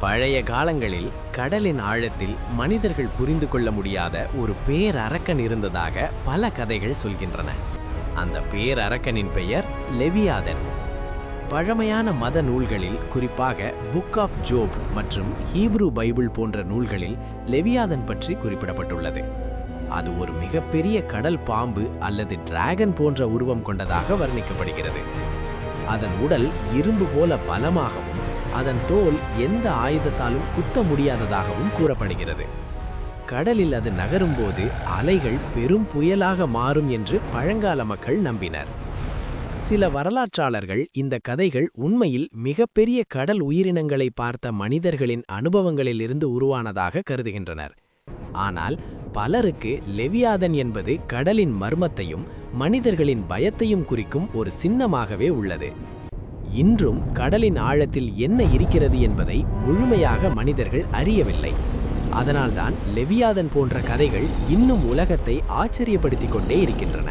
பழைய காலங்களில் கடலின் ஆழத்தில் மனிதர்கள் புரிந்து கொள்ள முடியாத ஒரு பேரரக்கன் இருந்ததாக பல கதைகள் சொல்கின்றன. அந்த பேரரக்கனின் பெயர் லெவியாதன். பழமையான மத நூல்களில், குறிப்பாக புக் ஆஃப் ஜோப் மற்றும் ஹீப்ரு பைபிள் போன்ற நூல்களில் லெவியாதன் பற்றி குறிப்பிடப்பட்டுள்ளது. அது ஒரு மிகப்பெரிய கடல் பாம்பு அல்லது டிராகன் போன்ற உருவம் கொண்டதாக வர்ணிக்கப்படுகிறது. அதன் உடல் இரும்பு போல பலமாகவும் அதன் தோல் எந்த ஆயுதத்தாலும் குத்த முடியாததாகவும் கூறப்படுகிறது. கடலில் அது நகரும்போது அலைகள் பெரும் புயலாக மாறும் என்று பழங்கால மக்கள் நம்பினர். சில வரலாற்றாளர்கள் இந்த கதைகள் உண்மையில் மிகப்பெரிய கடல் உயிரினங்களை பார்த்த மனிதர்களின் அனுபவங்களிலிருந்து உருவானதாக கருதுகின்றனர். ஆனால் பலருக்கு லெவியாதன் என்பது கடலின் மர்மத்தையும் மனிதர்களின் பயத்தையும் குறிக்கும் ஒரு சின்னமாகவே உள்ளது. இன்றும் கடலின் ஆழத்தில் என்ன இருக்கிறது என்பதை முழுமையாக மனிதர்கள் அறியவில்லை. அதனால்தான் லெவியாதன் போன்ற கதைகள் இன்னும் உலகத்தை ஆச்சரியப்படுத்திக் கொண்டே இருக்கின்றன.